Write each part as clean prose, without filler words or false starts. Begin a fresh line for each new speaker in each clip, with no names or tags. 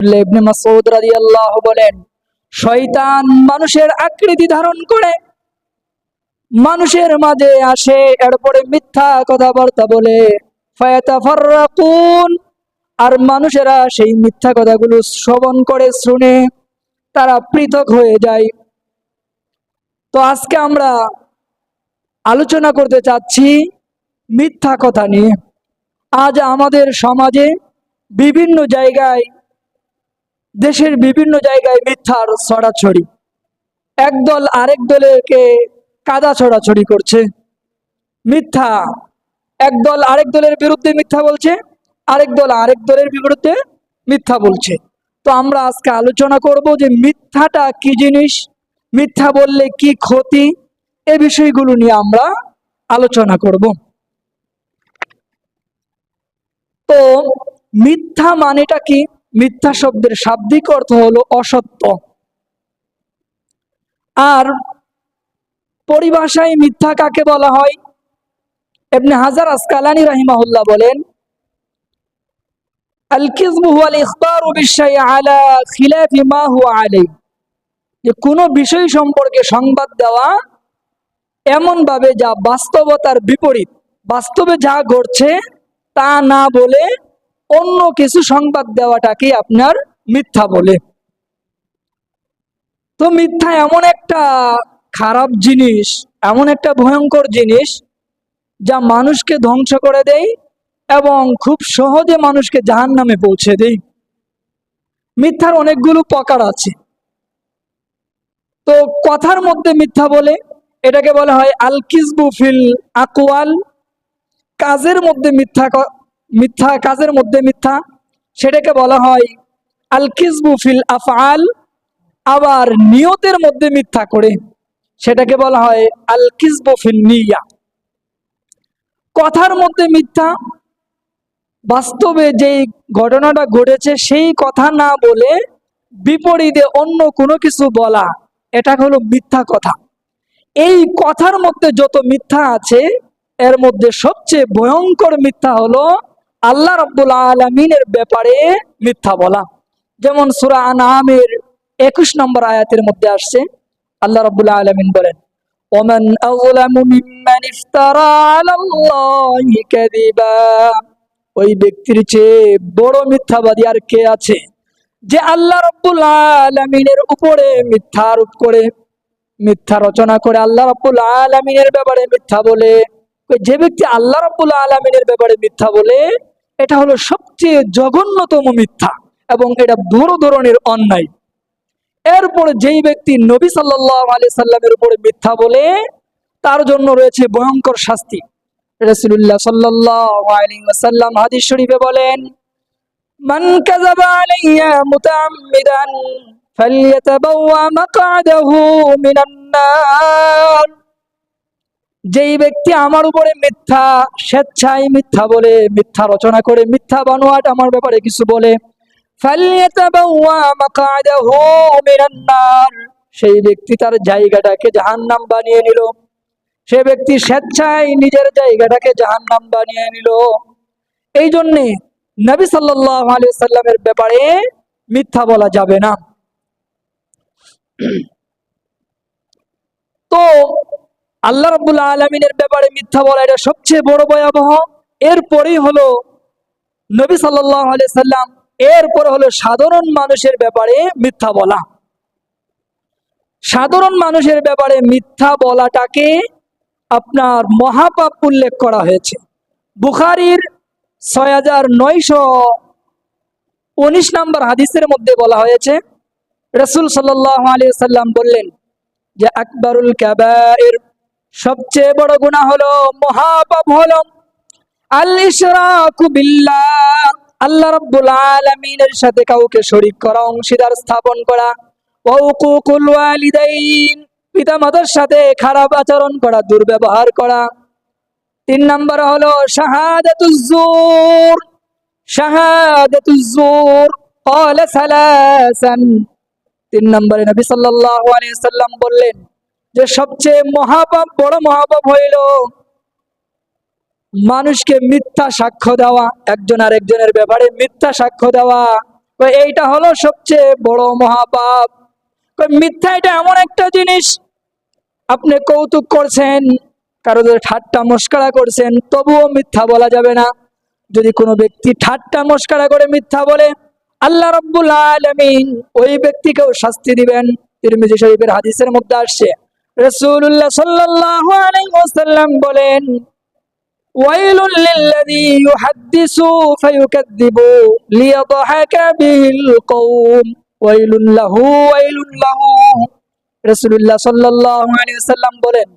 ইবনে মাসউদ রাদিয়াল্লাহু বলেন, শয়তান মানুষের আকৃতি ধারণ করে মানুষের মাঝে আসে, এরপরে মিথ্যা কথাবার্তা বলে, ফায়াতাফাররাকুন, আর মানুষেরা সেই মিথ্যা কথাগুলো শ্রবণ করে শুনে তারা পৃথক হয়ে যায়। তো আজকে আমরা আলোচনা করতে চাচ্ছি মিথ্যা কথা নিয়ে। আজ আমাদের সমাজে বিভিন্ন জায়গায়, দেশের বিভিন্ন জায়গায় মিথ্যার ছড়াছড়ি। একদল আরেক দলেরকে কাদা ছড়াছড়ি করছে। মিথ্যা, একদল আরেক দলের বিরুদ্ধে মিথ্যা বলছে, আরেক দল আরেক দলের বিরুদ্ধে মিথ্যা বলছে। তো আমরা আজকে আলোচনা করব যে মিথ্যাটা কি জিনিস, মিথ্যা বললে কি ক্ষতি, এই বিষয়গুলো নিয়ে আমরা আলোচনা করব। তো মিথ্যা মানেটা কি? মিথ্যা শব্দের শাব্দিক অর্থ হলো অসত্য। আর পরিভাষায় মিথ্যা কাকে বলা হয়? ইবনে হাজার আসকালানী রাহিমাহুল্লাহ বলেন, আল কিযবু হুয়াল ইখবারু বিশাইই আলা খিলাফি মা হুয়া আলাইহি, যে কোনো বিষয় সম্পর্কে সংবাদ দেওয়া এমন ভাবে যা বাস্তবতার বিপরীত, বাস্তবে যা ঘটছে তা না বলে অন্য কিছু সংবাদ দেওয়াটাকে আপনার মিথ্যা বলে। তো মিথ্যা এমন একটা খারাপ জিনিস, এমন একটা ভয়ঙ্কর জিনিস যা মানুষকে ধ্বংস করে দেয় এবং খুব সহজে মানুষকে জাহান্নামে পৌঁছে দেয়। মিথ্যার অনেকগুলো প্রকার আছে। তো কথার মধ্যে মিথ্যা বলে, এটাকে বলা হয় আল কিযবু ফিল আকওয়াল। কাজের মধ্যে মিথ্যা, মিথ্যা কাজের মধ্যে মিথ্যা, সেটাকে বলা হয় আল কিযবু ফিল আফআল। আবার নিয়তের মধ্যে মিথ্যা করে, সেটাকে বলা হয় আল কিযবু ফিন নিয়া। কথার মধ্যে মিথ্যা, বাস্তবে যেই ঘটনাটা ঘটেছে সেই কথা না বলে বিপরীতে অন্য কোনো কিছু বলা, এটা হলো মিথ্যা কথা। এই কথার মধ্যে যত মিথ্যা আছে, এর মধ্যে সবচেয়ে ভয়ঙ্কর মিথ্যা হলো আল্লাহ রাব্বুল আলামিনের ব্যাপারে মিথ্যা বলা। যেমন সূরা আনআমের 21 নম্বর আয়াতের মধ্যে আসছে, আল্লাহ রাব্বুল আলামিন বলেন, ওমান আযলামু মিম্মান ইফতারা আলাল্লাহি কাযিবা, ওই ব্যক্তির চেয়ে বড় মিথ্যাবাদী আর কে আছে যে আল্লাহ রাব্বুল আলামিনের উপরে মিথ্যা আরোপ করে, মিথ্যা রচনা করে আল্লাহ রাব্বুল আলামিনের ব্যাপারে মিথ্যা বলে। যে ব্যক্তি আল্লাহ রাব্বুল আলামিনের ব্যাপারে মিথ্যা বলে, এটা হলো সবচেয়ে জঘন্যতম মিথ্যা এবং এটা বড় ধরনের অন্যায়। এরপরে যেই ব্যক্তি নবী সাল্লাল্লাহু আলাইহি সাল্লামের উপরে মিথ্যা বলে, তার জন্য রয়েছে ভয়ঙ্কর শাস্তি। রাসূলুল্লাহ সাল্লাল্লাহু আলাইহি ওয়াসাল্লাম হাদিস শরীফে বলেন, মান কাযাবা আলাইয়া মুতাআম্মিদান ফালইয়াতাবাওয়া মাকআদাহু মিনান নার, যেই ব্যক্তি আমার উপরে মিথ্যা স্বেচ্ছায় মিথ্যা বলে, মিথ্যা রচনা করে, মিথ্যা বানোয়াট আমার ব্যাপারে কিছু বলে, ফালইয়াতাবাওয়া মাকআদাহু মিনান নার, সেই ব্যক্তি তার জায়গাটাকে জাহান্নাম বানিয়ে নিল। সে ব্যক্তি স্বেচ্ছায় নিজের জায়গাটাকে জাহান্নাম বানিয়ে নিল। এই জন্যে নবী সাল্লাল্লাহু আলাইহি সাল্লামের ব্যাপারে মিথ্যা বলা যাবে না। তো আল্লাহ রাব্বুল আলামিনের ব্যাপারে মিথ্যা বলা, এটা সবচেয়ে বড় ভয়াবহ। এরপরেই হলো নবী সাল্লাল্লাহু আলাইহি সাল্লাম, এরপরে হলো সাধারণ মানুষের ব্যাপারে মিথ্যা বলা। সাধারণ মানুষের ব্যাপারে মিথ্যা বলাটাকে আপনার মহাপাপ উল্লেখ করা হয়েছে। বুখারীর 6919 নম্বর হাদিসের মধ্যে বলা হয়েছে, রাসূল সাল্লাল্লাহু আলাইহি সাল্লাম বললেন যে আকবারুল কাবায়ের, সবচেয়ে বড় গুনাহ হলো, মহাপাপ হলো আল ইশরাকু বিল্লাহ, আল্লাহ রাব্বুল আলামিনের সাথে কাউকে শরীক করা, অংশীদার স্থাপন করা, ওয়া উকুকুল ওয়ালিদাইন, পিতামাতার সাথে খারাপ আচরণ করা, দুর্ব্যবহার করা। 3 নম্বর হলো শাহাদাতুজ জুর, শাহাদাতুজ জুর ক্বালা সালাসান। 3 নম্বরে নবী সাল্লাল্লাহু আলাইহি সাল্লাম বললেন যে সবচেয়ে মহাপাপ, বড় মহাপাপ হইল মানুষকে মিথ্যা সাক্ষ্য দেওয়া, একজন আরেকজনের ব্যাপারে মিথ্যা সাক্ষ্য দেওয়া, এইটা হলো সবচেয়ে বড় মহাপাপ। মিথ্যা এটা এমন একটা জিনিস, আপনি কৌতুক করছেন, কারো যদি ঠাট্টা মস্করা করছেন, তবুও মিথ্যা বলা যাবে না। যদি কোনো ব্যক্তি ঠাট্টা মস্করা করে মিথ্যা বলে, আল্লাহ রাব্বুল আলামিন ওই ব্যক্তিকেও শাস্তি দিবেন। তিরমিজি শরীফের হাদিসের মধ্যে আসছে, রাসূলুল্লাহ সাল্লাল্লাহু আলাইহি ওয়াসাল্লাম বলেন, ওয়াইলুল লিল্লাযী ইউহাদ্দিসু ফায়ুকাযযিবু লিয়াদহাকা বিহিল কওম ওয়াইলুল লাহু। রাসূলুল্লাহ সাল্লাল্লাহু আলাইহি ওয়াসাল্লাম বলেন,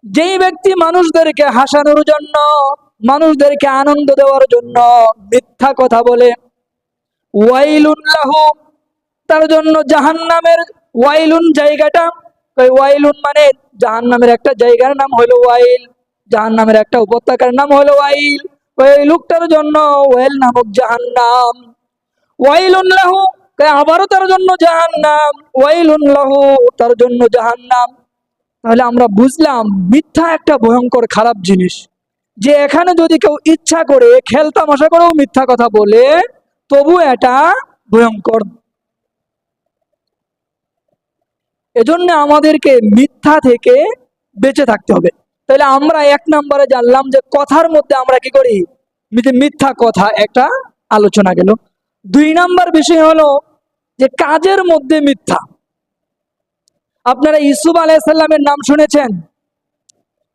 যেই ব্যক্তি মানুষদেরকে হাসানোর জন্য, মানুষদেরকে আনন্দ দেওয়ার জন্য মিথ্যা কথা বলে, ওয়াইলুন লাহু, তার জন্য জাহান্নামের, ওয়াইলুন জায়গাটা, ওয়াইলুন মানে জাহান্নামের একটা জায়গার নাম হলো ওয়াইল, জাহান্নামের একটা উপত্যকার নাম হলো ওয়াইল। ওই লোকটার জন্য ওয়াইল নামক জাহান্নাম। ওয়াইলুন লাহু, আবারও তার জন্য জাহান্নাম, ওয়াইলুন লাহু, তার জন্য জাহান্নাম। তাহলে আমরা বুঝলাম মিথ্যা একটা ভয়ঙ্কর খারাপ জিনিস, যে এখানে যদি কেউ ইচ্ছা করে খেলতামাশা করেও মিথ্যা কথা বলে, তবু এটা ভয়ঙ্কর। এজন্য আমাদেরকে মিথ্যা থেকে বেঁচে থাকতে হবে। তাহলে আমরা এক নম্বরে জানলাম যে কথার মধ্যে আমরা কি করি, মিথ্যা কথা একটা আলোচনা গেল। দুই নাম্বার বিষয় হলো যে কাজের মধ্যে মিথ্যা। আপনারা ইউসুফ আলাইহিস সালামের নাম শুনেছেন?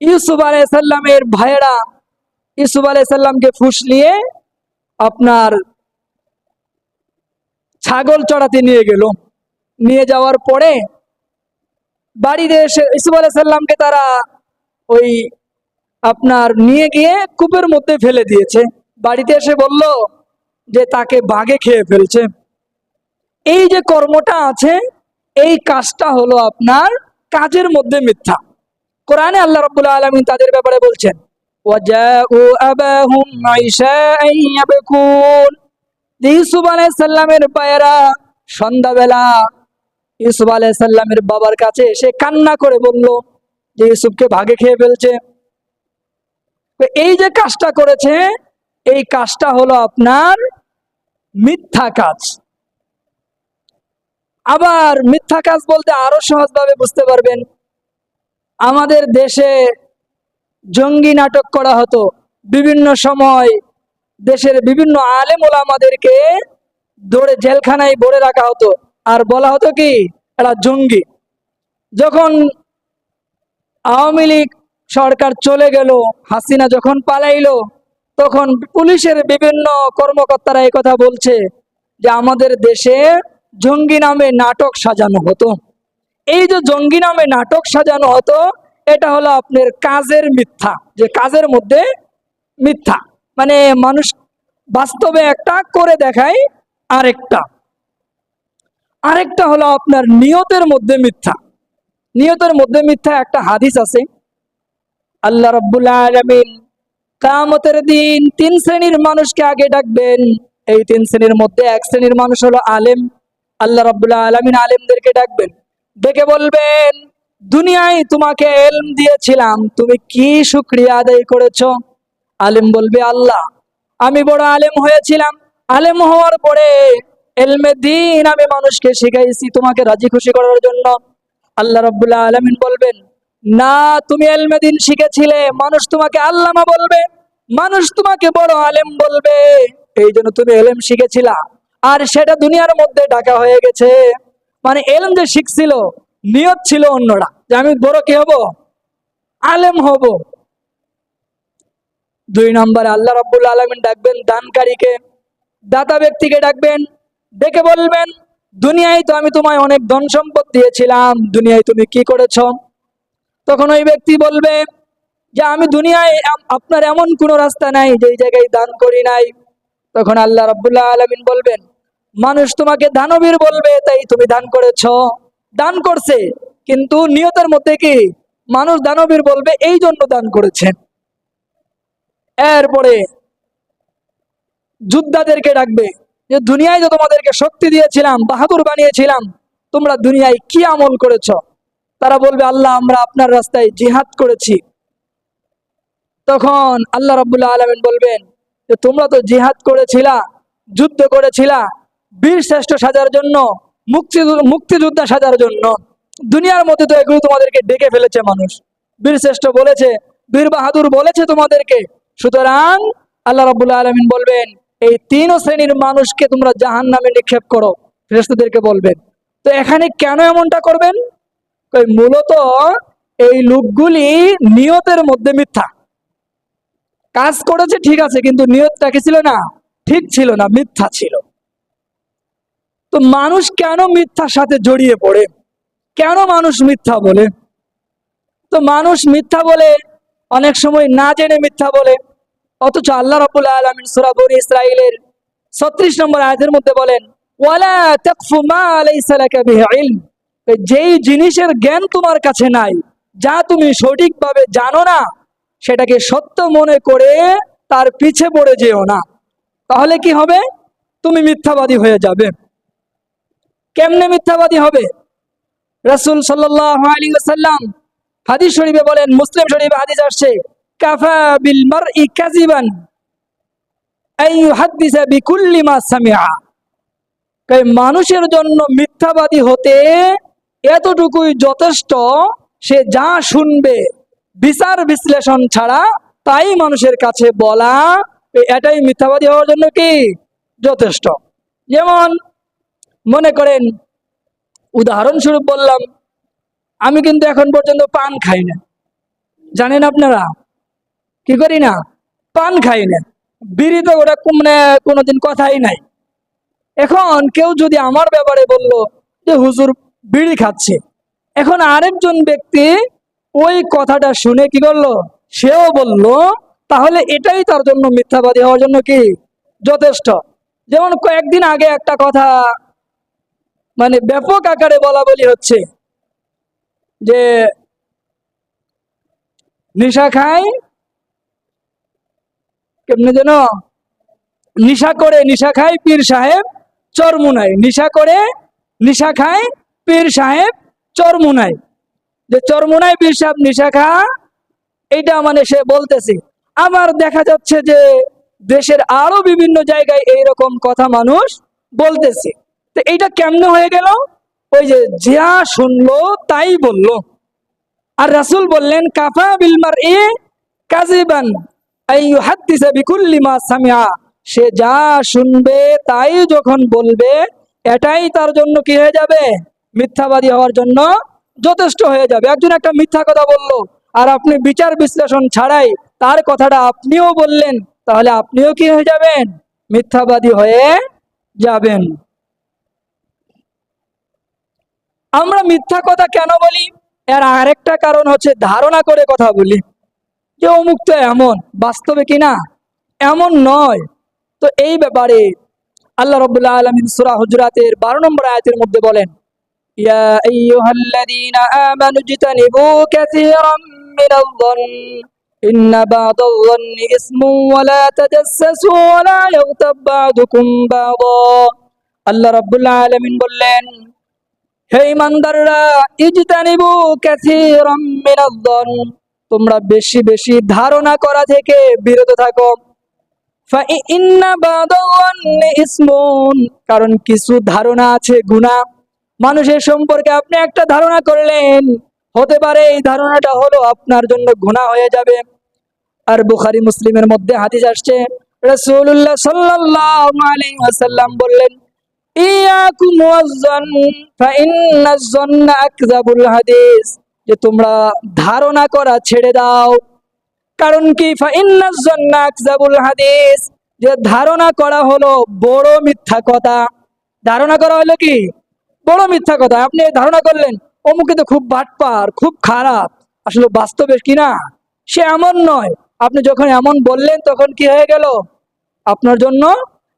ইউসুফ আলাইহিস সালামের ভাইয়েরা ইউসুফ আলাইহিস সালামকে ফুসলিয়ে আপনার ছাগল চড়াতে নিয়ে গেল। নিয়ে যাওয়ার পরে বাড়িতে এসে ইউসুফ আলাইহিস সালামকে তারা ওই আপনার নিয়ে গিয়ে কূপের মধ্যে ফেলে দিয়েছে। বাড়িতে এসে বলল যে তাকে বাঘে খেয়ে ফেলছে। এই যে কর্মটা আছে, এই কাজটা হলো আপনার কাজের মধ্যে মিথ্যা। কোরআনে আল্লাহ রাব্বুল আলামিন তাদের ব্যাপারে বলছেন, ওয়াজাউ আবাহুম আইশাআন ইয়াবকুন। ইউসুফ আলাইহিস সালামের ভাইয়েরা সন্ধ্যাবেলা ইউসুফ আলাইহিস সালামের বাবার কাছে এসে কান্না করে বলল যে ইউসুফকে বাঘে খেয়ে ফেলছে। এই যে কাজটা করেছে, এই কাজটা হলো আপনার মিথ্যা কাজ। আবার মিথ্যা কাজ বলতে আরো সহজভাবে বুঝতে পারবেন, আমাদের দেশে জঙ্গি নাটক করা হতো। বিভিন্ন সময় দেশের বিভিন্ন আলেম ওলামাদেরকে ধরে জেলখানায় ভরে রাখা হতো, আর বলা হতো কি এরা জঙ্গি। যখন আওয়ামী লীগ সরকার চলে গেল, হাসিনা যখন পালাইলো, তখন পুলিশের বিভিন্ন কর্মকর্তারা এই কথা বলছে যে আমাদের দেশে জঙ্গি নামে নাটক সাজানো হতো। এই যে জঙ্গি নামে নাটক সাজানো হতো, এটা হলো আপনার কাজের মিথ্যা, যে কাজের মধ্যে মিথ্যা, মানে মানুষ বাস্তবে একটা করে দেখায় আরেকটা। আরেকটা হলো আপনার নিয়তের মধ্যে মিথ্যা। নিয়তের মধ্যে মিথ্যা একটা হাদিস আছে, আল্লাহ রাব্বুল আলামিন কিয়ামতের দিন তিন শ্রেণীর মানুষকে আগে ডাকবেন। এই তিন শ্রেণীর মধ্যে এক শ্রেণীর মানুষ হলো আলেম। আল্লাহ রাব্বুল আলামিন আলেমদেরকে ডাকবেন, ডেকে বলবেন, দুনিয়ায় তোমাকে ইলম দিয়েছিলাম, তুমি কি শুকরিয়া আদায় করেছো? আলেম বলবে, আল্লাহ আমি বড় আলেম হয়েছিলাম, আলেম হওয়ার পরে ইলমে দ্বীন আমি মানুষকে শিখাইছি তোমাকে রাজি খুশি করার জন্য। আল্লাহ রাব্বুল আলামিন বলবেন, না, তুমি ইলমে দ্বীন শিখেছিলে, মানুষ তোমাকে আল্লামা বলবে, মানুষ তোমাকে বড় আলেম বলবে, এই জন্য তুমি ইলম শিখেছিলা, আর সেটা দুনিয়ার মধ্যে ঢাকা হয়ে গেছে। মানে ইলম যে শিখছিল, নিয়ত ছিল অন্যরা, যে আমি বড় কি হব, আলেম হব। দুই নম্বরে আল্লাহ রাব্বুল আলামিন ডাকবেন দানকারীকে, দাতা ব্যক্তিকে ডাকবেন, ডেকে বলবেন, দুনিয়ায় তো আমি তোমায় অনেক ধন সম্পদ দিয়েছিলাম, দুনিয়ায় তুমি কি করেছো? তখন ওই ব্যক্তি বলবে যে আমি দুনিয়ায় আপনার এমন কোন রাস্তা নাই যেই জায়গায় দান করি নাই। তখন আল্লাহ রাব্বুল আলামিন বলবেন, মানুষ তোমাকে দানবীর বলবে, তাই তুমি দান করেছো। দান করছে, কিন্তু নিয়তের মধ্যে কি, মানুষ দানবীর বলবে এই জন্য দান করেছেন। এরপরে যোদ্ধাদেরকে ডাকবে, যে দুনিয়ায় তো তোমাদেরকে শক্তি দিয়েছিলাম, বাহাদুর বানিয়েছিলাম, তোমরা দুনিয়ায় কি আমল করেছো? তারা বলবে, আল্লাহ আমরা আপনার রাস্তায় জিহাদ করেছি। তখন আল্লাহ রাব্বুল আলামিন বলবেন যে তোমরা তো জিহাদ করেছিলা, যুদ্ধ করেছিলা, বীর শ্রেষ্ঠ সাজার জন্য, মুক্তিযোদ্ধা সাজার জন্য। দুনিয়ার মধ্যে তো এগুলো তোমাদেরকে ডেকে ফেলেছে মানুষ, বীর শ্রেষ্ঠ বলেছে, বীর বাহাদুর বলেছে তোমাদেরকে। সুতরাং আল্লাহ রাব্বুল আলামিন বলবেন, এই তিন শ্রেণীর মানুষকে তোমরা জাহান্নামে নিক্ষেপ করো, ফেরেশতাদেরকে বলবেন। তো এখানে কেন এমনটা করবেন? মূলত এই লোকগুলি নিয়তের মধ্যে মিথ্যা। কাজ করেছে ঠিক আছে, কিন্তু নিয়তটা কি ছিল না? ঠিক ছিল না, মিথ্যা ছিল। তো মানুষ কেন মিথ্যার সাথে জড়িয়ে পড়ে? কেন মানুষ মিথ্যা বলে? তো মানুষ মিথ্যা বলে অনেক সময় না জেনে মিথ্যা বলে। অথচ আল্লাহ রাব্বুল আলামিন সূরা বনী ইসরাঈলের 36 নম্বর আয়াতের মধ্যে বলেন, ওয়ালা তাকফু মা লাইসা লাকা বিহি ইলম। যেই জিনিসের জ্ঞান তোমার কাছে নাই, যা তুমি সঠিকভাবে জানো না, সেটাকে সত্য মনে করে তার পিছে পড়ে যেও না। তাহলে কি হবে? তুমি মিথ্যাবাদী হয়ে যাবে। কেমনে মিথ্যাবাদী হবে? রাসূল সাল্লাল্লাহু আলাইহি ওয়াসাল্লাম হাদিস শরীফে বলেন, মুসলিম শরীফে হাদিস আসছে, কাফা বিল মারই কাযিবান আন ইউহাদ্দিসা বিকুল্লি মা সামিআ। মানুষের জন্য মিথ্যাবাদী হতে এতটুকুই যথেষ্ট, সে যা শুনবে বিচার বিশ্লেষণ ছাড়া তাই মানুষের কাছে বলা, এটাই মিথ্যাবাদী হওয়ার জন্য কি যথেষ্ট। যেমন মনে করেন, উদাহরণস্বরূপ বললাম, আমি কিন্তু এখন পর্যন্ত পান খাই না। জানেন আপনারা কি করি না? পান খাই না। বিড়ি তো ওটা মানে কোনোদিন কথাই নাই। এখন কেউ যদি আমার ব্যাপারে বলল যে হুজুর বিড়ি খাচ্ছে, এখন আরেকজন ব্যক্তি ওই কথাটা শুনে কি করলো? সেও বলল, তাহলে এটাই তার জন্য মিথ্যাবাদী হওয়ার জন্য কি যথেষ্ট। যেমন কয়েকদিন আগে একটা কথা মানে ব্যাপক আকারে বলা বলি হচ্ছে যে নিশা খায়, কেমনে যেন, নিশা খায় পীর সাহেব চরমুনাই। নিশা খায় পীর সাহেব চরমুনাই। যে চরমুনাই পীর সাহেব নিশা খা, এইটা মানে সে বলতেছে। আবার দেখা যাচ্ছে যে দেশের আরো বিভিন্ন জায়গায় এইরকম কথা মানুষ বলতেছে। তো এইটা কেমনে হয়ে গেল? ওই যে যা শুনলো তাই বলল। আর রাসূল বললেন, কাফা বিল মারই কাযিবান আন ইউহাদ্দিসা বিকুল্লি মা সামিআ। সে যা শুনবে তাই যখন বলবে, এটাই তার জন্য কি হয়ে যাবে? মিথ্যাবাদী হওয়ার জন্য যথেষ্ট হয়ে যাবে। একজন একটা মিথ্যা কথা বলল, আর আপনি বিচার বিশ্লেষণ ছাড়াই তার কথাটা আপনিও বললেন, তাহলে আপনিও কি হয়ে যাবেন? মিথ্যাবাদী হয়ে যাবেন। আমরা মিথ্যা কথা কেন বলি? এর আরেকটা কারণ হচ্ছে ধারণা করে কথা বলি যে অমুক তো এমন, বাস্তবে কিনা এমন নয়। তো এই ব্যাপারে আল্লাহ রাব্বুল আলামিন সূরা হুজুরাতের 12 নম্বর আয়াতের মধ্যে বলেন, ইয়া আইয়ুহাল্লাযীনা আমানু ইজতানিবু কাসীরাম মিনাল-যন্ন ইন্না বা'দাল-যন্নি ইসমুন ওয়া লা তাজাসসাসু ওয়া লা ইয়াগতাব বা'দুকুম বা'দা। আল্লাহ রাব্বুল আলামিন বললেন, হে ঈমানদাররা, ইজতানিবু কাসীরাম মিনাল-যন্ন, তোমরা বেশি বেশি ধারণা করা থেকে বিরত থাকো। ফাইন্না বা'দাল-যন্নি ইসমুন, কারণ কিছু ধারণা আছে গুনাহ। মানুষের সম্পর্কে আপনি একটা ধারণা করলেন, হতে পারে এই ধারণাটা হলো আপনার জন্য গুনাহ হয়ে যাবে। আর বুখারী মুসলিমের মধ্যে হাদিস আসছে, রাসূলুল্লাহ সাল্লাল্লাহু আলাইহি ওয়াসাল্লাম বললেন, ইয়াকুম ওয়াজ-যন্ন ফাইন্নাজ-যন্না আকযাবুল হাদিস, যে তোমরা ধারণা করা ছেড়ে দাও। কারণ কি? ফাইন্নাজ-যন্না আকযাবুল হাদিস, যে ধারণা করা হলো বড় মিথ্যা কথা। ধারণা করা হলো কি? বড় মিথ্যা কথা। আপনি ধারণা করলেন অমুকে তো খুব বাটপার, খুব খারাপ, আসলে বাস্তবে কিনা সে এমন নয়। আপনি যখন এমন বললেন তখন কি হয়ে গেল? আপনার জন্য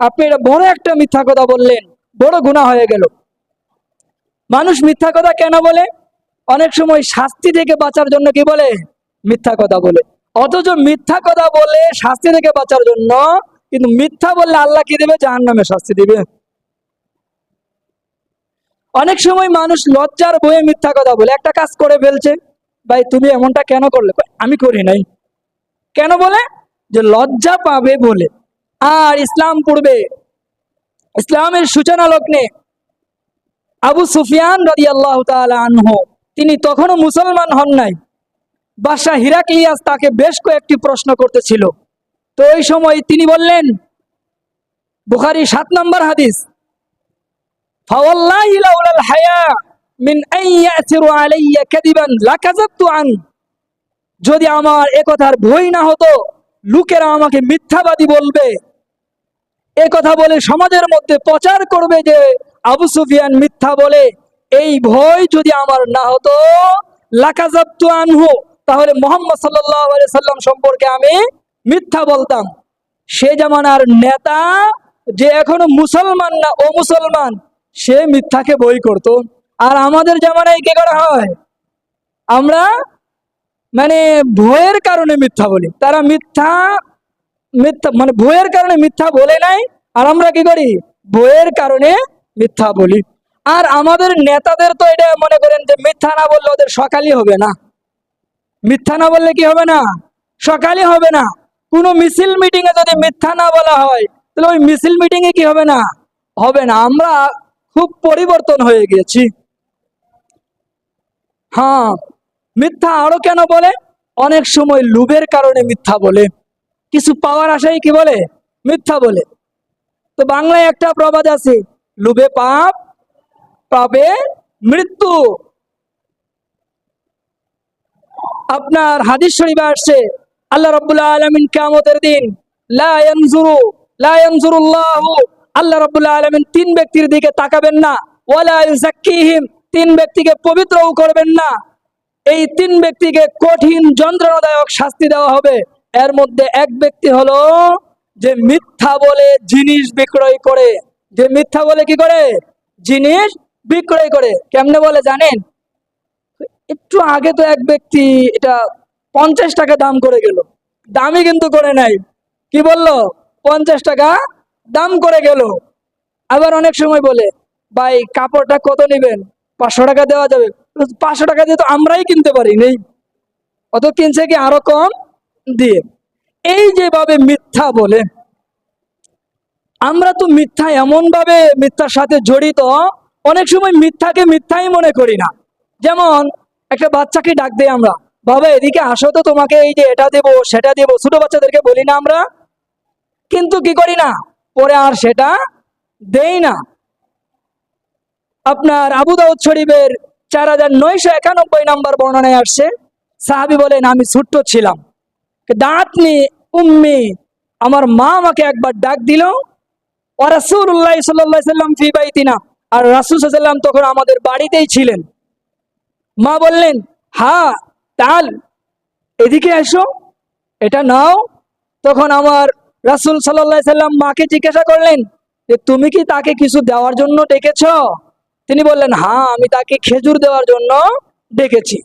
আপনি এটা বড় একটা মিথ্যা কথা বললেন, বড় গুনাহ হয়ে গেল। মানুষ মিথ্যা কথা কেন বলে? অনেক সময় শাস্তি থেকে বাঁচার জন্য কি বলে? মিথ্যা কথা বলে। অথচ মিথ্যা কথা বলে শাস্তি থেকে বাঁচার জন্য, কিন্তু মিথ্যা বললে আল্লাহ কি দেবে? জাহান্নামে শাস্তি দিবে। অনেক সময় মানুষ লজ্জার ভয়ে মিথ্যা কথা বলে। একটা কাজ করে ফেলছে, ভাই তুমি এমনটা কেন করলে? আমি করি নাই। কেন বলে? যে লজ্জা পাবে বলে। আর ইসলাম পূর্বে ইসলামের সূচনা লগ্নে আবু সুফিয়ান রাদিয়াল্লাহু তাআলা আনহু তিনি তখনও মুসলমান হন নাই। বাদশাহ হিরাক্লিয়াস তাকে বেশ কয়েকটি প্রশ্ন করতেছিল। তো ওই সময় তিনি বললেন, বুখারী 7 নম্বর হাদিস, ফাওয়াল্লাহি লাউলাল হায়া মিন আন ইয়াসিরু আলাইয়া কাদিবান লাকাযাবতু আন, যদি আমার একথার ভয় না হতো লোকেরা আমাকে মিথ্যাবাদী বলবে, এ কথা বলে সমাজের মধ্যে প্রচার করবে যে আবু সুফিয়ান মিথ্যা বলে, এই ভয় যদি আমার না হতো লাকাযাবতু আনহু, তাহলে মুহাম্মদ সাল্লাল্লাহু আলাইহি সাল্লাম সম্পর্কে আমি মিথ্যা বলতাম। সে জামানার নেতা যে এখনো মুসলমান না ও মুসলমান, সে মিথ্যাকে ভয় করত। আর আমাদের জামানায় কি করা হয়, আমরা মানে ভয়ের কারণে মিথ্যা বলি। তারা মিথ্যা মিথ্যা মানে ভয়ের কারণে মিথ্যা বলে নাই, আর আমরা কি করি, ভয়ের কারণে মিথ্যা বলি। আর আমাদের নেতাদের তো এটা মনে করেন যে মিথ্যা না বললে ওদের সকালই হবে না, মিথ্যা না বললে কি হবে না, সকালই হবে না। কোনো মিছিল মিটিং এ যদি মিথ্যা না বলা হয়, তাহলে ওই মিছিল মিটিং এ কি হবে না, হবে না। আমরা খুব পরিবর্তন হয়ে গেছি। হ্যাঁ, মিথ্যা আরো কেন বলে, অনেক সময় লোভের কারণে মিথ্যা বলে, কিছু পাওয়ার আশায় কি বলে, মিথ্যা বলে। তো বাংলায় একটা প্রবাদ আছে, লোভে পাপ, পাপে মৃত্যু। আপনার হাদিস শরীফে আসছে, আল্লাহ রাব্বুল আলামিন কিয়ামতের দিন লা ইয়ানজুরুল্লাহু, আল্লাহ রাব্বুল আলামিন তিন ব্যক্তির দিকে তাকাবেন না, ওয়ালা ইউযাক্কিহিম, তিন ব্যক্তিকে পবিত্রও করবেন না। এই তিন ব্যক্তিকে কঠিন যন্ত্রণাদায়ক শাস্তি দেওয়া হবে। এর মধ্যে এক ব্যক্তি হলো যে মিথ্যা বলে জিনিস বিক্রয় করে, যে মিথ্যা বলে কি করে, জিনিস বিক্রয় করে। কেমনে বলে জানেন, একটু আগে তো এক ব্যক্তি এটা 50 টাকা দাম করে গেল, দামই কিন্তু করে নাই, কি বললো, 50 টাকা দাম করে গেল। আবার অনেক সময় বলে, ভাই কাপড়টা কত নেবেন, 500 টাকা দেওয়া যাবে। 500 টাকা দিয়ে তো আমরাই কিনতে পারি নেই, অত কিনছে কি আরো কম দিয়ে। এই যেভাবে মিথ্যা বলে, আমরা তো মিথ্যা এমন ভাবে মিথ্যার সাথে জড়িত, অনেক সময় মিথ্যাকে মিথ্যাই মনে করি না। যেমন একটা বাচ্চাকে ডাক দেই আমরা, বাবা এদিকে আসো তো, তোমাকে এই যে এটা দেবো সেটা দেবো, ছোট বাচ্চাদেরকে বলি না আমরা, কিন্তু কি করি না, পরে আর সেটা দেই না। আপনার আবু দাউদ শরীফের 4991 নম্বর বর্ণনায় আসছে, সাহাবী বলেন, আমি ছোট্ট ছিলাম, দাঁতনি উম্মি, আমার মা আমাকে একবার ডাক দিল, ও রাসূলুল্লাহ সাল্লাল্লাহু আলাইহি সাল্লাম ফি বাইতিনা, আর রাসূল সাল্লাল্লাহু আলাইহি সাল্লাম তখন আমাদের বাড়িতেই ছিলেন। মা বললেন, হ্যাঁ তাল, এদিকে এসো, এটা নাও। তখন আমার রাসূল সাল্লাল্লাহু আলাইহি সাল্লাম মাকে জিজ্ঞাসা করলেন যে তুমি কি তাকে কিছু দেওয়ার জন্য ডেকেছ? তিনি বললেন, হ্যাঁ আমি তাকে খেজুর দেওয়ার জন্য ডেকেছি।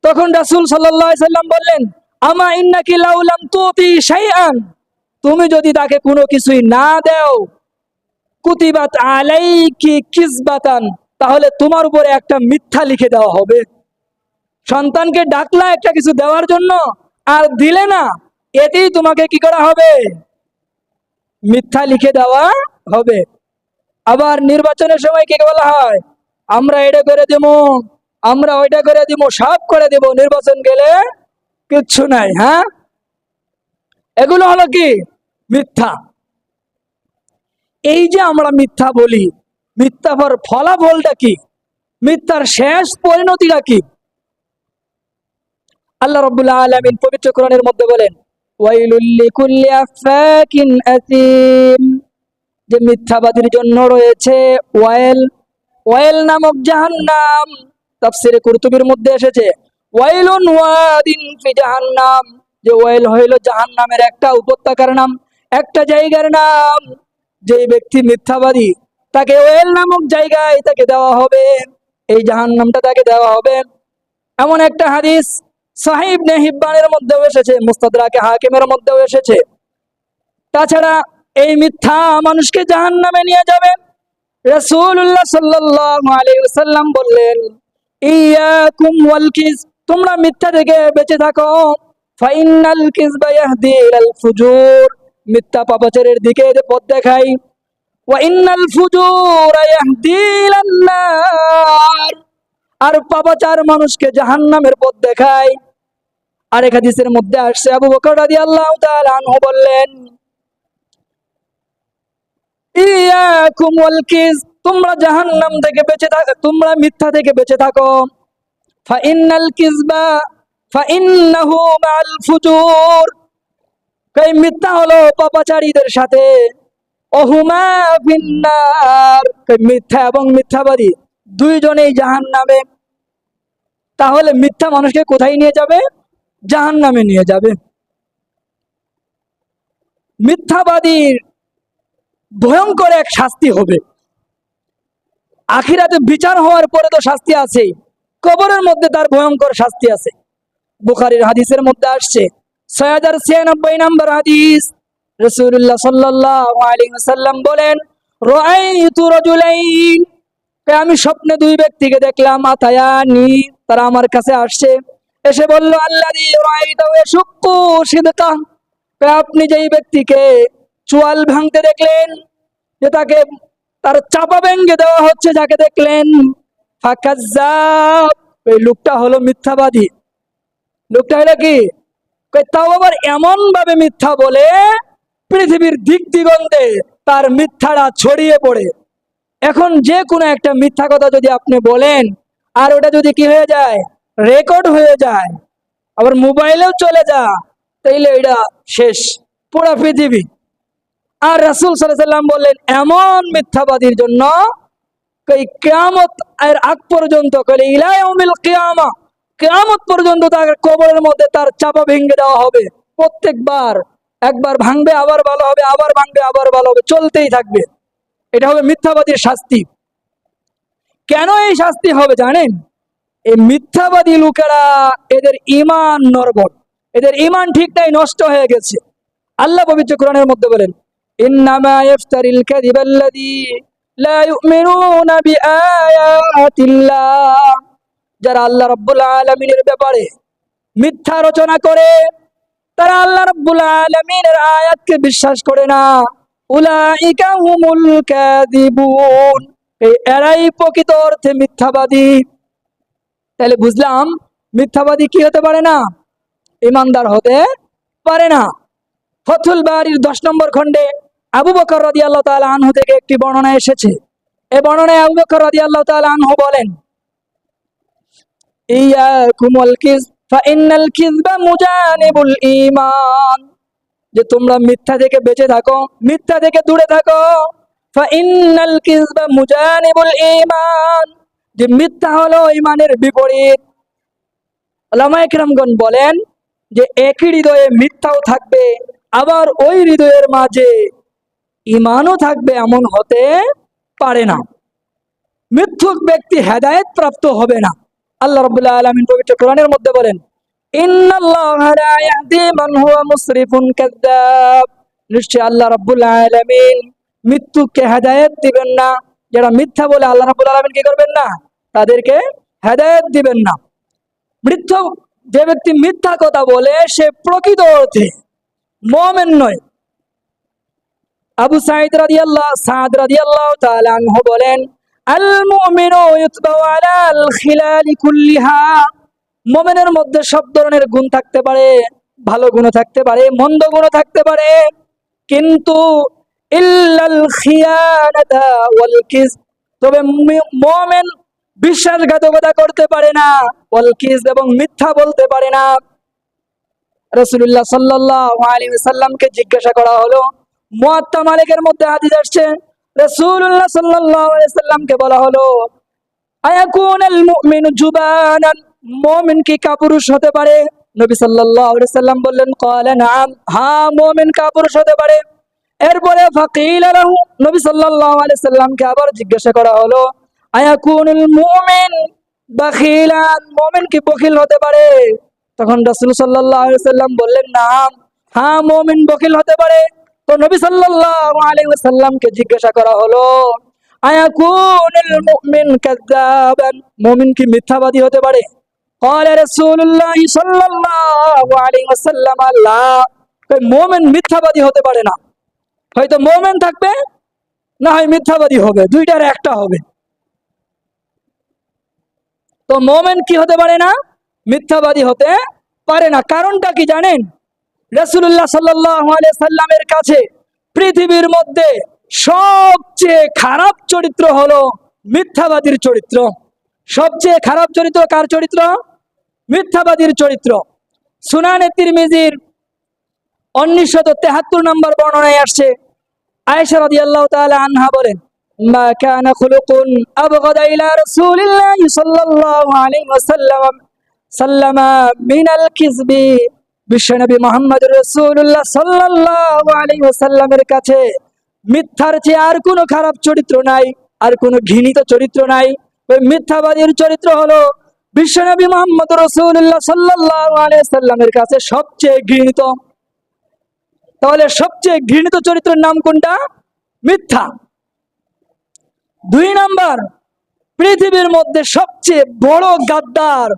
তখন রাসূল সাল্লাল্লাহু আলাইহি সাল্লাম বললেন, আমা ইন্নাকি লাউ লাম তুতি শাইআন, তুমি যদি তাকে কোনো কিছুই না দাও, কুতিবাত আলাইকি কিসবাতান, তাহলে তোমার উপরে একটা মিথ্যা লিখে দেওয়া হবে। সন্তানকে ডাকলা একটা কিছু দেওয়ার জন্য, আর দিলে না, এতেই তোমাকে কি করা হবে, মিথ্যা লিখে দেওয়া হবে। আবার নির্বাচনের সময় কি বলা হয়, আমরা এটা করে দেব, আমরা ওইটা করে দিব, সব করে দেব, নির্বাচন গেলে কিচ্ছু নাই। হ্যাঁ, এগুলো হলো কি, মিথ্যা। এই যে আমরা মিথ্যা বলি, মিথ্যার ফলাফলটা কি, মিথ্যার শেষ পরিণতিটা কি? আল্লাহ রাব্বুল আলামিন পবিত্র কোরআনের মধ্যে বলেন, ওয়াইলুল লিকুল্লি আফাকিন আসিম, যে মিথ্যাবাদীর জন্য রয়েছে ওয়াইল, ওয়াইল নামক জাহান্নাম। তাফসীরে কুরতুবীর মধ্যে এসেছে ওয়াইলুন ওয়াদিন ফি জাহান্নাম, যে ওয়াইল হইল জাহান্নামের একটা উপত্যকার নাম, একটা জায়গার নাম। যে ব্যক্তি মিথ্যাবাদী, তাকে ওয়াইল নামক জায়গায় তাকে দেওয়া হবে, এই জাহান্নামটা তাকে দেওয়া হবে। এমন একটা হাদিস সহিহ ইবনে হিব্বানের মধ্যেও এসেছে, মুস্তাদরাকে হাকিমের মধ্যেও এসেছে। তাছাড়া এই মিথ্যা মানুষকে জাহান্নামে নিয়ে যাবে। রাসূলুল্লাহ সাল্লাল্লাহু আলাইহি ওয়াসাল্লাম বললেন, ইয়াকুম ওয়াল কিজ, তোমরা মিথ্যা থেকে বেঁচে থাকো, ফাইনাল কিজবা ইয়াহদি ইলাল ফুজুর, মিথ্যা পাপাচারের দিকে পথ দেখায়। ওয়া ইন্নাল ফুজুরা ইয়াহদি ইলান নার, আর পাপাচার মানুষকে জাহান্নামের পথ দেখায়। আরেক হাদিসের মধ্যে আসছে, আবু বকর রাদিয়াল্লাহু তাআলা আনহু বললেন, ইয়াকুম ওয়াল কিজ, তোমরা জাহান্নাম থেকে বেঁচে থাকো, তোমরা মিথ্যা থেকে বেঁচে থাকো। ফাইন্নাল কিযবা ফাইন্নাহু মাআল ফুজুর, এই মিথ্যা হলো পাপাচারীদের সাথে। ওহুমা ফিন্নার, মিথ্যা এবং মিথ্যাবাদী দুইজনেই জাহান্নামে। তাহলে মিথ্যা মানুষকে কোথায় নিয়ে যাবে? জাহান্নামে নিয়ে যাবে। মিথ্যাবাদীর ভয়ঙ্কর এক শাস্তি হবে। আখিরাতে বিচার হওয়ার পরে তো শাস্তি আছেই, কবরের মধ্যে তার ভয়ঙ্কর শাস্তি আছে। বুখারীর হাদিসের মধ্যে আসছে ৬০৯৬ নম্বর হাদিস, রাসূলুল্লাহ সাল্লাল্লাহু আলাইহি ওয়াসাল্লাম বলেন, রাআইতু রাজুলাইন, আমি স্বপ্নে দুই ব্যক্তিকে দেখলাম, আতায়ানি, তারা আমার কাছে আসছে, এসে বলল, আল্লাযী রাআইতাহু ইয়াশুক্কু সিদকা, আপনি যেই ব্যক্তিকে চোয়াল ভাঙতে দেখলেন, যে তাকে তার চাপা ভেঙে দেওয়া হচ্ছে যাকে দেখলেন, ফাকাজ্জাব, এই লোকটা হলো মিথ্যাবাদী। লোকটা হলো কি? তাও আবার এমন ভাবে মিথ্যা বলে পৃথিবীর দিক দিগন্তে তার মিথ্যাটা ছড়িয়ে পড়ে। এখন যে কোনো একটা মিথ্যা কথা যদি আপনি বলেন, আর ওটা যদি কি হয়ে যায়, রেকর্ড হয়ে যায়, আবার মোবাইলেও চলে যায়, তাইলে এটা শেষ, পুরা পৃথিবী। আর রাসূল সাল্লাল্লাহু আলাইহি ওয়াসাল্লাম বললেন, এমন মিথ্যাবাদীর জন্য কিয়ামত এর আগ পর্যন্ত, ইলা ইয়াউমিল কিয়ামা, কিয়ামত পর্যন্ত তার কবরের মধ্যে তার চাপা ভেঙে দেওয়া হবে। প্রত্যেকবার একবার ভাঙবে, আবার ভালো হবে, আবার ভাঙবে, আবার ভালো হবে, চলতেই থাকবে। এটা হবে মিথ্যাবাদীর শাস্তি। কেন এই শাস্তি হবে জানেন? এই মিথ্যাবাদী লোকেরা, এদের ঈমান নড়বড়, এদের ঈমান ঠিক নাই, নষ্ট হয়ে গেছে। আল্লাহ পবিত্র কোরআনের মধ্যে বলেন, ইন্নামা ইফতারিল কাযিবাল্লাযী লা ইউমিনুনা বিআয়াতিল্লাহ, যারা আল্লাহ রাব্বুল আলামিনের ব্যাপারে মিথ্যা রচনা করে, তারা আল্লাহ রাব্বুল আলামিনের আয়াতকে বিশ্বাস করে না। উলাইকা হুমুল কাযিবুন, এরাই প্রকৃত অর্থে মিথ্যাবাদী। তাহলে বুঝলাম মিথ্যাবাদী কি হতে পারে না? ইমানদার হতে পারে না। ফাথুল বারীর 10 নম্বর খণ্ডে আবু বকর রাদিয়াল্লাহু তাআলা আনহু থেকে একটি বর্ণনা এসেছে। এই বর্ণনায় আবু বকর রাদিয়াল্লাহু তাআলা আনহু বলেন, ইয়াকুমুল কিয ফাইন্নাল কিযবা মুজানিবুল ঈমান, যে তোমরা মিথ্যা থেকে বেঁচে থাকো, মিথ্যা থেকে দূরে থাকো। ফাইন্নাল কিযবা মুজানিবুল ঈমান, যে মিথ্যা হলো ঈমানের বিপরীত। উলামায়ে কেরামগণ বলেন যে একই হৃদয়ে মিথ্যাও থাকবে, আবার ওই হৃদয়ের মাঝে ঈমানও থাকবে, এমন হতে পারে না। মিথ্যুক ব্যক্তি হেদায়েত প্রাপ্ত হবে না। আল্লাহ রাব্বুল আলামিন পবিত্র কোরআনের মধ্যে বলেন, ইন্নাল্লাহা লা ইয়াহদি মান হুয়া মুসরিফুন কাযযাব, নিশ্চয় আল্লাহ রাব্বুল আলামিন মিথ্যুককে হেদায়েত দিবেন না। যারা মিথ্যা বলে আল্লাহ রাব্বুল আলামিন কি করবেন না? তাদেরকে হেদায়েত দিবেন না। মিথ্যা, যে ব্যক্তি মিথ্যা কথা বলে সে প্রকৃত অর্থে মুমিন নয়। আবু সাঈদ রাদিয়াল্লাহু তাআলা আনহু বলেন, আল মুমিনু ইউতবাউ আলাল খিলালি কুল্লিহা, মুমিনের মধ্যে সব ধরনের গুণ থাকতে পারে, ভালো গুণ থাকতে পারে, মন্দ গুণ থাকতে পারে, কিন্তু ইল্লাল খিয়ানাতা ওয়াল কিয, তবে মুমিন বিশ্বাসঘাতকতা করতে পারে না, ওয়াল কিয, এবং মিথ্যা বলতে পারে না। রাসূলুল্লাহ সাল্লাল্লাহু আলাইহি ওয়াসাল্লামকে জিজ্ঞাসা করা হলো, মুয়াত্তা মালিকের মধ্যে হাদিস আসছে, রাসূলুল্লাহ সাল্লাল্লাহু আলাইহি ওয়াসাল্লামকে বলা হলো, আয়াকুনাল মুমিনু জুবানান, মুমিন কি কাপুরুষ হতে পারে? নবী সাল্লাল্লাহু আলাইহি ওয়াসাল্লাম বললেন, ক্বালা নাআম, হ্যাঁ মুমিন কাপুরুষ হতে পারে। এরপরে ফাকিলা লাহু, নবী সাল্লাল্লাহু আলাইহি ওয়াসাল্লামকে আবার জিজ্ঞাসা করা হলো, আয়াকুনুল মুমিন বাখিলান, মুমিন কি বখিল হতে পারে? তখন রাসূল সাল্লাল্লাহু আলাইহি ওয়াসাল্লাম বললেন, নাআম, হ্যাঁ মুমিন বখিল হতে পারে। তো নবী সাল্লাল্লাহু আলাইহি ওয়াসাল্লামকে জিজ্ঞাসা করা হলো, আয়াকুনুল মুমিন কাযযাবান, মুমিন কি মিথ্যাবাদী হতে পারে? ক্বালা রাসূলুল্লাহ সাল্লাল্লাহু আলাইহি ওয়াসাল্লাম, লা, মুমিন মিথ্যাবাদী হতে পারে না। হয়তো মুমিন থাকবে না হয় মিথ্যাবাদী হবে, দুইটার একটা হবে। তো মোমেন কি হতে পারে না? মিথ্যাবাদী হতে পারে না। কারণটা কি জানেন? রাসূলুল্লাহ সাল্লাল্লাহু আলাইহি সাল্লামের কাছে পৃথিবীর মধ্যে সবচেয়ে খারাপ চরিত্র হলো মিথ্যাবাদীর চরিত্র। সবচেয়ে খারাপ চরিত্র কার চরিত্র? মিথ্যাবাদীর চরিত্র। সুনানে তিরমিজির 1973 নম্বর বর্ণনায় আসছে, আয়েশা রাদিয়াল্লাহু তাআলা আনহা বলেন, মা কানা খুলুকুন আবগাদা ইলা রাসূলিল্লাহি সাল্লাল্লাহু আলাইহি ওয়াসাল্লাম মিনাল কিযবি। বিশ্বনবী মুহাম্মদ রাসূলুল্লাহ সাল্লাল্লাহু আলাইহি ওয়াসাল্লামের কাছে মিথ্যার চেয়ে আর কোনো খারাপ চরিত্র নাই, আর কোনো ঘৃণিত চরিত্র নাই। ওই মিথ্যাবাদীর চরিত্র হলো বিশ্বনবী মুহাম্মদ রাসূলুল্লাহ সাল্লাল্লাহু আলাইহি ওয়াসাল্লামের কাছে সবচেয়ে ঘৃণিত। তাহলে সবচেয়ে ঘৃণিত চরিত্রের নাম কোনটা? মিথ্যা। 2 নাম্বার, পৃথিবীর মধ্যে সবচেয়ে বড় গাদ্দার,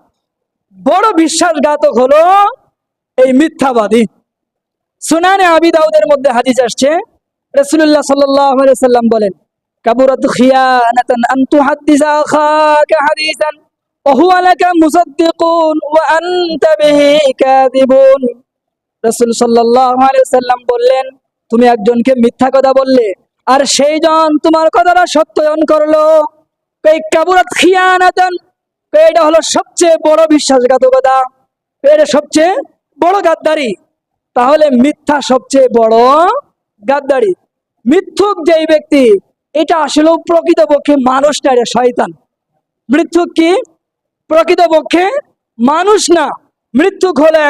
বড় বিশ্বাসঘাতক হলো এই মিথ্যাবাদী। সুনানে আবি দাউদের মধ্যে হাদিস আসছে, রাসূলুল্লাহ সাল্লাল্লাহু আলাইহি ওয়াসাল্লাম বলেন, কাবুরাত খিয়ানাতান আন তুহাদ্দিসা আখাকা হাদিসান ওয়া হুয়া লাকা মুসাদ্দিকুন ওয়া আনতা বিহি কাযিবুন। রাসূল সাল্লাল্লাহু আলাইহি ওয়াসাল্লাম বললেন, তুমি একজনকে মিথ্যা কথা বললে আর সেই জন তোমার কথাটা সত্যায়ন করলো। এই কাবুরাত খিয়ানাতান, এটা হলো সবচেয়ে বড় বিশ্বাসঘাতকতা, এটা সবচেয়ে বড় গাদ্দারি। তাহলে মিথ্যা সবচেয়ে বড় গাদ্দারি। মিথ্যুক যেই ব্যক্তি, এটা আসলে প্রকৃতপক্ষে মানুষ না, এটা শয়তান। মিথ্যুক কি? প্রকৃতপক্ষে মানুষ না, মিথ্যুক হলো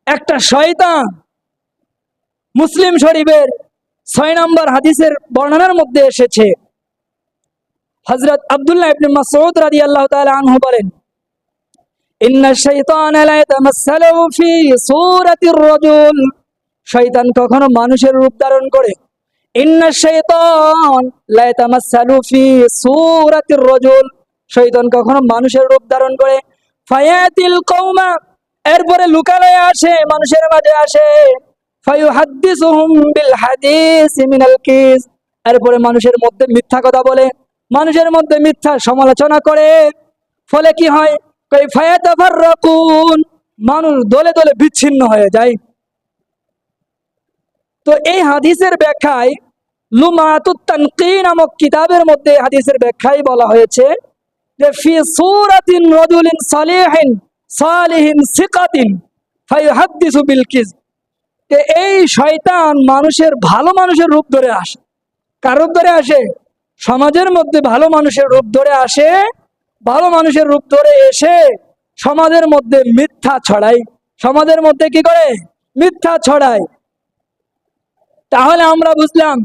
একটা শয়তান। মুসলিম শরীফের 6 নম্বর হাদিসের বর্ণনার মধ্যে এসেছে, হযরত আব্দুল্লাহ ইবনে মাসউদ রাদিয়াল্লাহু তাআলা আনহু বলেন, ইন্না শাইতানা লা ইয়াতামাসসালু ফি সূরাতির রাজুল। শয়তান কখনো মানুষের রূপ ধারণ করে। ইন্না শাইতান লা ইয়াতামাসসালু ফি সূরাতির রাজুল। শয়তান কখনো মানুষের রূপ ধারণ করে। ফায়াতিল কওমা, এরপরে লুকালয়ে আসে, মানুষের মাঝে আসে। ফায়ুহাদ্দিসুহুম বিল হাদিস মিনাল কিস, এরপরে মানুষের মধ্যে মিথ্যা কথা বলে, মানুষের মধ্যে মিথ্যা সমালোচনা করে। ফলে কি হয়? ফায়াতাফাররাকুন, মানুষ দলে দলে বিচ্ছিন্ন হয়ে যায়। তো এই হাদিসের ব্যাখ্যায় লুমাতুত তানকীর নামক কিতাবের মধ্যে হাদিসের ব্যাখ্যায় বলা হয়েছে যে ফি সূরাতিন রাজুলিন সালিহিন সিকাতিন ফায়ুহাদ্দিসু বিল কিজ। এই শয়তান মানুষের ভালো মানুষের রূপ ধরে আসে। কার রূপ ধরে আসে? সমাজের মধ্যে ভালো মানুষের রূপ ধরে আসে। ভালো মানুষের রূপ ধরে এসে সমাজের মধ্যে মিথ্যা ছড়ায়। সমাজের মধ্যে কি করে? মিথ্যা ছড়ায়। তাহলে আমরা বুঝলাম,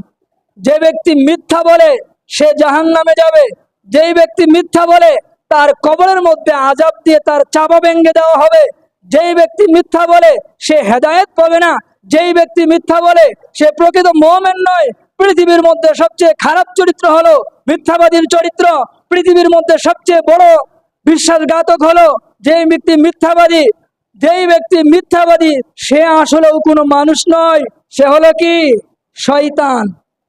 যে ব্যক্তি মিথ্যা বলে সে জাহান্নামে যাবে। যেই ব্যক্তি মিথ্যা বলে তার কবরের মধ্যে আযাব দিয়ে তার চাপা ভেঙে দেওয়া হবে। যেই ব্যক্তি মিথ্যা বলে সে হেদায়েত পাবে না। যেই ব্যক্তি মিথ্যা বলে সে প্রকৃত মুমিন নয়। পৃথিবীর মধ্যে সবচেয়ে খারাপ চরিত্র হলো মিথ্যাবাদীর চরিত্র। পৃথিবীর মধ্যে সবচেয়ে বড় বিশ্বাসঘাতক হলো যেই ব্যক্তি মিথ্যাবাদী। যেই ব্যক্তি মিথ্যাবাদী সে আসলেও কোনো মানুষ নয়, সে হলো কি? শয়তান।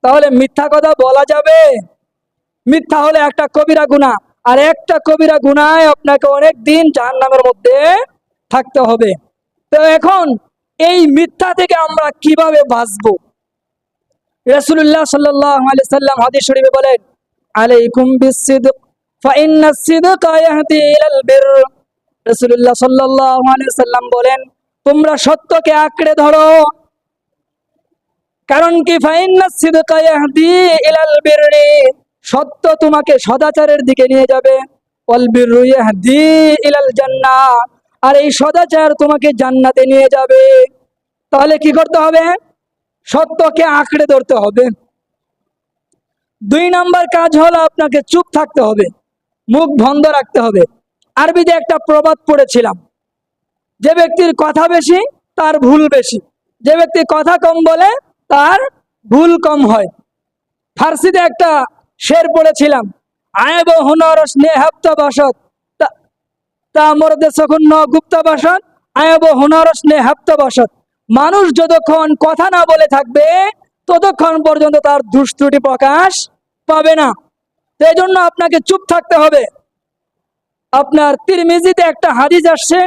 তাহলে মিথ্যা কথা বলা যাবে? মিথ্যা হলে একটা কবিরা গুনাহ, আর একটা কবিরা গুনায় আপনাকে অনেক দিন জাহান্নামের মধ্যে থাকতে হবে। তো এখন এই মিথ্যা থেকে আমরা কিভাবে বাঁচবো? রাসূলুল্লাহ সাল্লাল্লাহু আলাইহি সাল্লাম হাদিস শরীফে বলেন, আলাইকুম বিসসিদক ফাইন্নাস সিদকা ইয়াহদি ইলাল বির। রাসূলুল্লাহ সাল্লাল্লাহু আলাইহি সাল্লাম বলেন, তোমরা সত্যকে আঁকড়ে ধরো। কারণ কি? ফাইন্নাস সিদকা ইয়াহদি ইলাল বিররি, সত্য তোমাকে সদাচারের দিকে নিয়ে যাবে। ওয়াল বিররু ইয়াহদি ইলাল জান্নাহ, আর এই সদাচার তোমাকে জান্নাতে নিয়ে যাবে। তাহলে কি করতে হবে? সত্যকে আঁকড়ে ধরতে হবে। 2 নাম্বার কাজ হলো আপনাকে চুপ থাকতে হবে, মুখ বন্ধ রাখতে হবে। আরবিতে একটা প্রবাদ পড়েছিলাম, যে ব্যক্তির কথা বেশি তার ভুল বেশি, যে ব্যক্তি কথা কম বলে তার ভুল কম হয়। ফার্সিতে একটা শের পড়েছিলাম, আয়ব হুনর স্নেহাপ্ত বাসত তা মরদে সখন গুপ্ত বাসত আয়ব হুনর স্নেহাপ্ত বাসত। মানুষ যতক্ষণ কথা না বলে থাকবে ততক্ষণ পর্যন্ত তার দুষ্ত্রুটি প্রকাশ পাবে না। তো এই জন্য আপনাকে চুপ থাকতে হবে। আপনার তিরমিজিতে একটা হাদিস আসছে,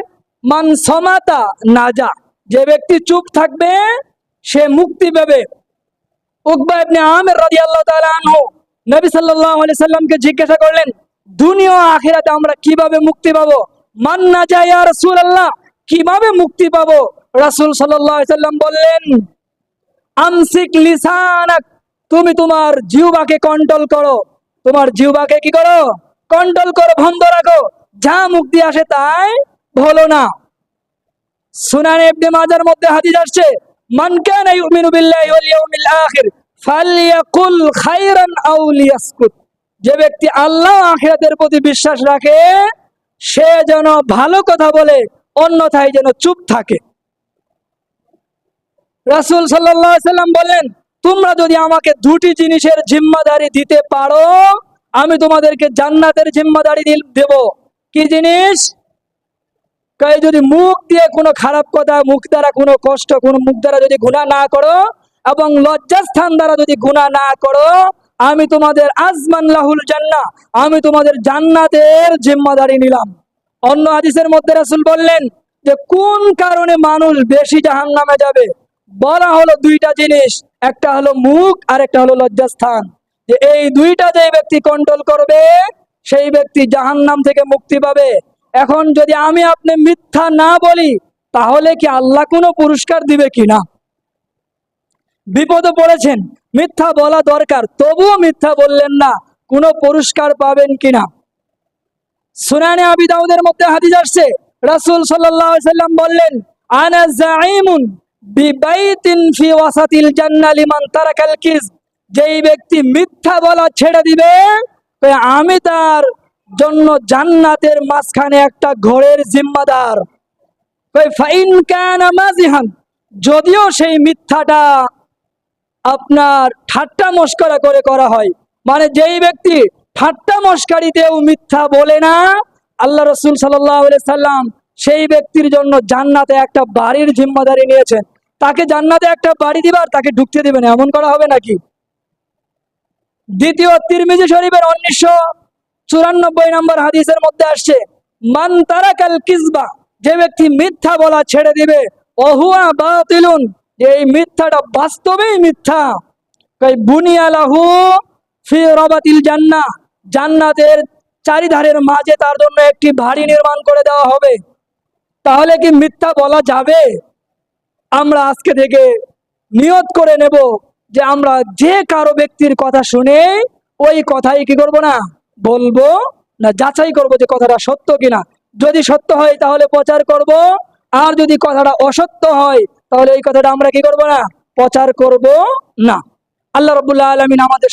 মান সমাতা নাজা, যে ব্যক্তি চুপ থাকবে সে মুক্তি পাবে। উকবা ইবনে আমির রাদিয়াল্লাহু তাআলা আনহু নবী সাল্লাল্লাহু আলাইহি সাল্লামকে জিজ্ঞাসা করলেন, দুনিয়া ও আখিরাতে আমরা কিভাবে মুক্তি পাবো? মান নাজা ইয়া রাসূলুল্লাহ, কিভাবে মুক্তি পাবো? রাসূল সাল্লাল্লাহু আলাইহি সাল্লাম বললেন, আমসিক লিসানাক, তুমি তোমার জিহ্বাকে কন্ট্রোল করো। তোমার জিহ্বাকে কি করো? কন্ট্রোল করো, বন্ধ রাখো। যা মুক্তি আসে তাই বলো না। সুনান ইবনে মাজার মধ্যে হাদিস আসছে, মান কানা ইউমিনু বিল্লাহি ওয়াল ইয়াউমিল আখির ফালইয়াকুল খায়রান আও লিয়াসকুত, যে ব্যক্তি আল্লাহ আখিরাতের প্রতি বিশ্বাস রাখে সে যেন ভালো কথা বলে, অন্যথায় যেন চুপ থাকে। রাসূল সাল্লাল্লাহু আলাইহি সাল্লাম বলেন, তোমরা যদি আমাকে দুটি জিনিসের জিম্মাদারি দিতে পারো, আমি তোমাদেরকে জান্নাতের জিম্মাদারি দেব। কি জিনিস? যদি মুখ দিয়ে কোনো খারাপ কথা, মুখ দ্বারা কোনো কষ্ট, কোনো মুখ দ্বারা যদি গুনাহ না করো এবং লজ্জাস্থান দ্বারা যদি গুনাহ না করো, আমি তোমাদের আজমান লাহুল জান্নাহ, আমি তোমাদের জান্নাতের জিম্মাদারি নিলাম। অন্য হাদিসের মধ্যে রাসূল বললেন যে কোন কারণে মানুষ বেশি জাহান্নামে যাবে? বলা হলো দুইটা জিনিস, একটা হলো মুখ আর একটা হলো লজ্জাস্থান। যে এই দুইটা যে ব্যক্তি কন্ট্রোল করবে সেই ব্যক্তি জাহান্নাম থেকে মুক্তি পাবে। এখন যদি আমি আপনি মিথ্যা না বলি তাহলে কি আল্লাহ কোনো পুরস্কার দিবে কিনা? বিপদে পড়েছেন, মিথ্যা বলা দরকার, তবুও মিথ্যা বললেন না, কোনো পুরস্কার পাবেন কিনা? সুনানে আবি দাউদের মধ্যে হাদিস আসছে, রাসূল সাল্লাল্লাহু আলাইহি সাল্লাম বললেন, আনা যাঈমুন বিবাইতিন ফি ওয়াসাতিল জান্নাহ লিমান তারাকাল কিযব, যেই ব্যক্তি মিথ্যা বলা ছেড়ে দিবে আমি তার জন্য জান্নাতের মাঝখানে একটা ঘরের জিম্মাদার। ফাইন কানা মাজিহান, যদিও সেই মিথ্যাটা আপনার ঠাট্টা মস্করা করে করা হয়, মানে যেই ব্যক্তি ঠাট্টা মস্কারিতেও মিথ্যা বলে না, আল্লাহ রাসূল সাল্লাল্লাহু আলাইহি সাল্লাম সেই ব্যক্তির জন্য জান্নাতে একটা বাড়ির জিম্মাদারি নিয়েছেন। তাকে জান্নাতে একটা বাড়ি দিবার, তাকে ঢুকতে দিবেন, এমন করা হবে নাকি? দ্বিতীয় তিরমিজি শরীফের 1994 নম্বর হাদিসের মধ্যে আসছে, মান তারাকাল কিযবা, যে ব্যক্তি মিথ্যা বলা ছেড়ে দিবে, ওহুয়া বাতিলুন, এই মিথ্যাটা বাস্তবেই মিথ্যা, বুনিয়া লাহু ফি রাবাতিল জান্নাহ, জান্নাতের চারিধারের মাঝে তার জন্য একটি বাড়ি নির্মাণ করে দেওয়া হবে। তাহলে কি মিথ্যা বলা যাবে? আমরা আজকে থেকে নিয়ত করে নেব যে আমরা যে কারো ব্যক্তির কথা শুনে ওই কথাই কি করব না, বলবো না, যাচাই করব যে কথাটা সত্য কিনা। যদি সত্য হয় তাহলে প্রচার করব, আর যদি কথাটা অসত্য হয় তাহলে এই কথাটা আমরা কি করব না, প্রচার করব না। আল্লাহ রাব্বুল আলামিন আমাদের